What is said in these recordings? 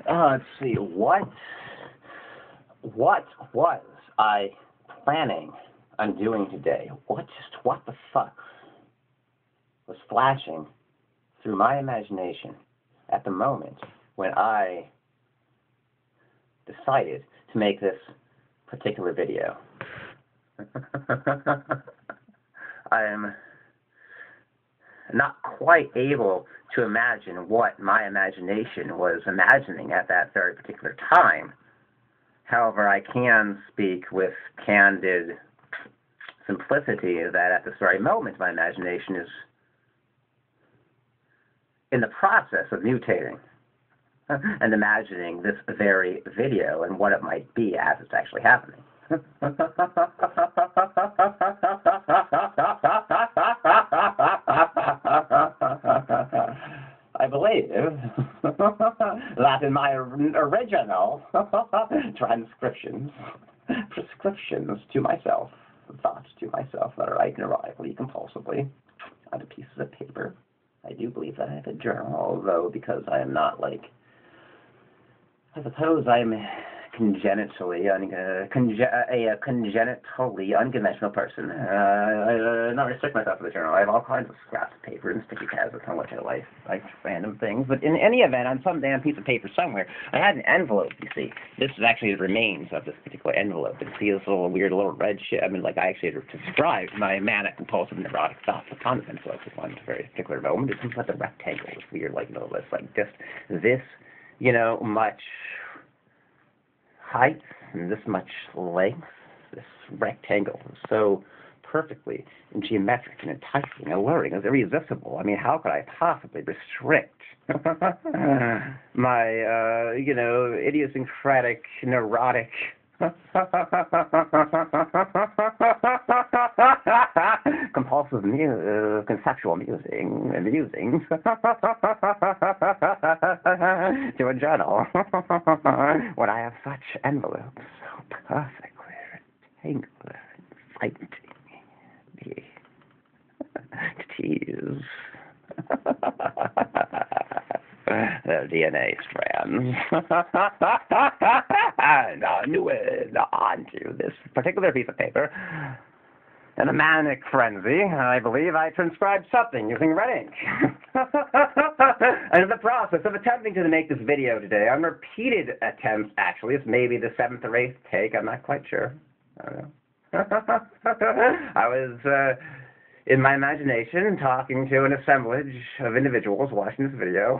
Let's see. What was I planning on doing today? What the fuck was flashing through my imagination at the moment when I decided to make this particular video? I am not quite able to imagine what my imagination was imagining at that very particular time. However, I can speak with candid simplicity that at this very moment my imagination is in the process of mutating and imagining this very video and what it might be as it's actually happening. I believe that in my original prescriptions to myself, thoughts to myself that I write neurotically, compulsively, on pieces of paper. I do believe that I have a journal, although because I am not like, I suppose I'm congenitally unconventional person. I not restrict myself to the journal. I have all kinds of scraps of paper and sticky tabs on which I like random things. But in any event, on some damn piece of paper somewhere, I had an envelope, you see. This is actually the remains of this particular envelope. You see this little weird little red shit. I mean, like, I actually described my manic, compulsive, neurotic thoughts upon this envelope at one very particular moment. It seems like a rectangle. It's weird, like, you know, it's like just this, you know, much height and this much length, this rectangle, so perfectly geometric and enticing and alluring, it's irresistible. I mean, how could I possibly restrict my, you know, idiosyncratic, neurotic, compulsive conceptual musings to a journal when I have such envelopes so perfectly rectangular and inviting me to tease their DNA strands and onto this particular piece of paper. In a manic frenzy, I believe I transcribed something using red ink. And in the process of attempting to make this video today, on repeated attempts, actually, it's maybe the 7th or 8th take, I'm not quite sure. I don't know. I was in my imagination talking to an assemblage of individuals watching this video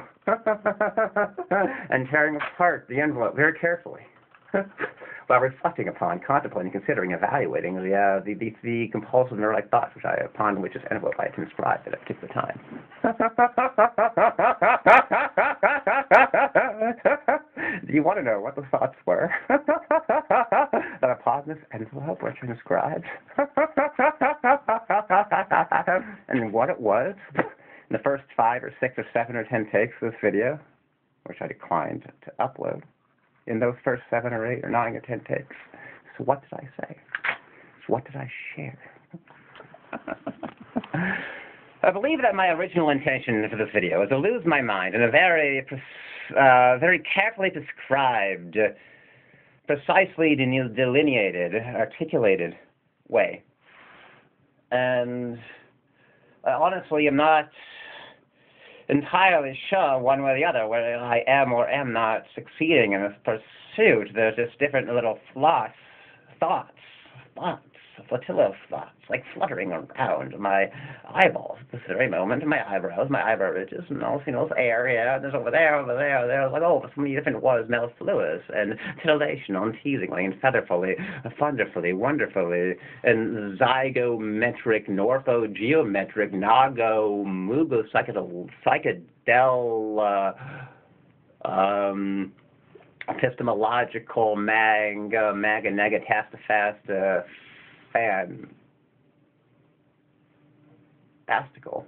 and tearing apart the envelope very carefully while reflecting upon, contemplating, considering, evaluating the compulsive neurotic thoughts upon which this envelope I had transcribed at a particular time. Do you want to know what the thoughts were that upon this envelope were transcribed? And what it was in the first 5 or 6 or 7 or 10 takes of this video, which I declined to upload, in those first 7 or 8 or 9 or 10 takes. So what did I say? So what did I share? I believe that my original intention for this video is to lose my mind in a very carefully described, precisely delineated, articulated way. And I honestly am not entirely sure one way or the other whether I am or am not succeeding in this pursuit. There's just different little thoughts, flotilla of thoughts, like fluttering around my eyeballs at this very moment, my eyebrows, my eyebrow ridges, and also, you know, this air, yeah, there's over there, like, oh, so many different words, mellifluous, and titillation, unteasingly, and featherfully, thunderfully, wonderfully, and zygometric, northogeometric, nago, mugo, psychedel, epistemological, maga, nega, tastafast, fantastical.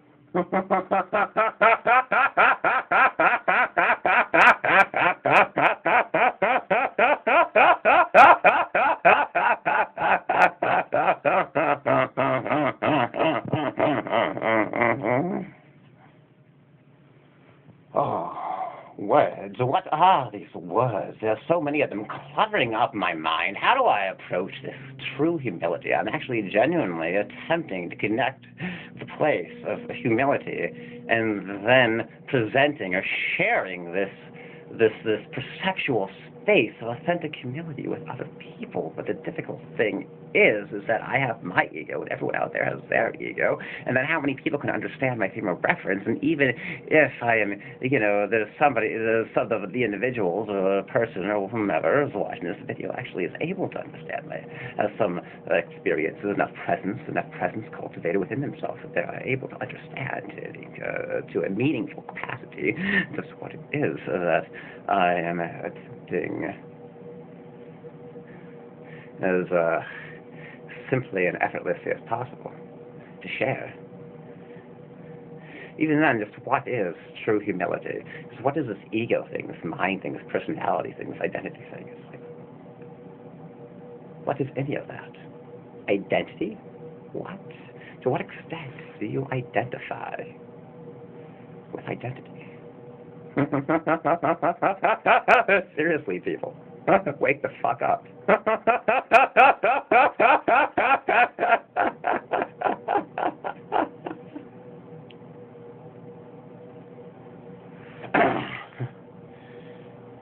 Oh, words. What these words. There's so many of them cluttering up my mind. How do I approach this true humility? I'm actually genuinely attempting to connect the place of humility and then presenting or sharing this perceptual space of authentic humility with other people. But the difficult thing is that I have my ego and everyone out there has their ego, and then how many people can understand my frame of reference? And even if I am, some of the individuals or a person or whomever is watching this video actually is able to understand has some experiences, enough presence cultivated within themselves that they're able to understand to a meaningful capacity just what it is that I am attempting as simply and effortlessly as possible to share. Even then, just what is true humility? Just what is this ego thing, this mind thing, this personality thing, this identity thing? It's like, what is any of that? Identity? What? To what extent do you identify with identity? Seriously, people. Wake the fuck up.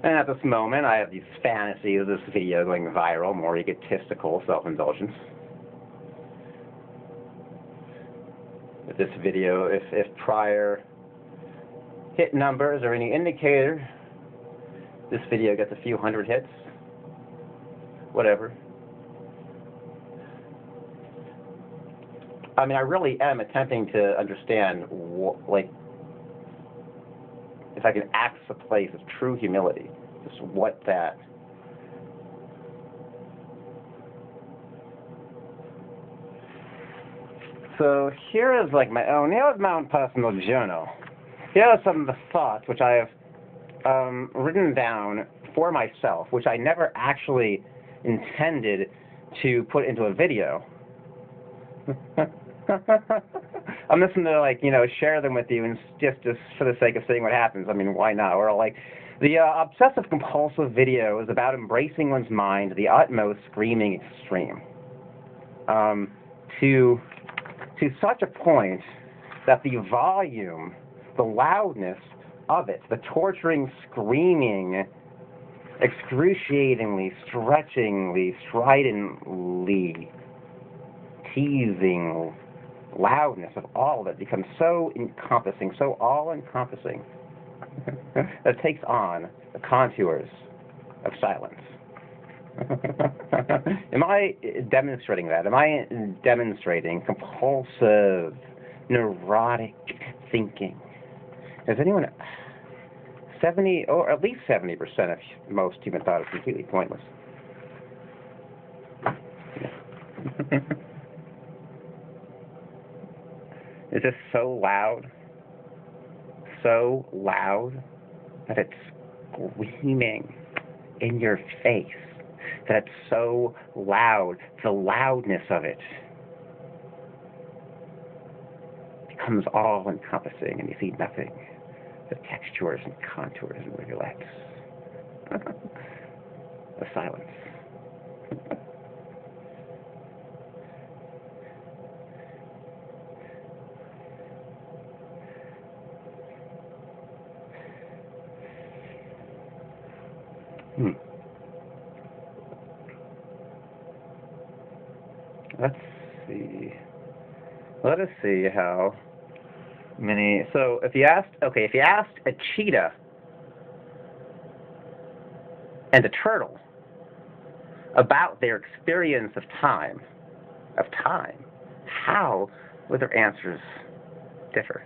And at this moment, I have these fantasies of this video going viral, more egotistical self-indulgence. If this video, if prior hit numbers are any indicator, this video gets a few hundred hits, whatever. I mean, I really am attempting to understand, if I can access a place of true humility, just what that. So here is like my own personal journal. Here are some of the thoughts which I have written down for myself, which I never actually intended to put into a video. I'm just going to, share them with you and just for the sake of seeing what happens. I mean, why not? Or the obsessive compulsive video is about embracing one's mind to the utmost screaming extreme. To such a point that the volume, the loudness of it, the torturing, screaming, excruciatingly, stretchingly, stridently, teasing loudness of all of it becomes so encompassing, so all-encompassing, that it takes on the contours of silence. Am I demonstrating that? Am I demonstrating compulsive, neurotic thinking? Has anyone... 70, or at least 70% of most human thought is completely pointless. It's just so loud that it's screaming in your face, that it's so loud, the loudness of it becomes all-encompassing, and you see nothing. The textures and contours and rivulets. The silence. Let's see. Let us see how many. So if you asked a cheetah and a turtle about their experience of time, how would their answers differ?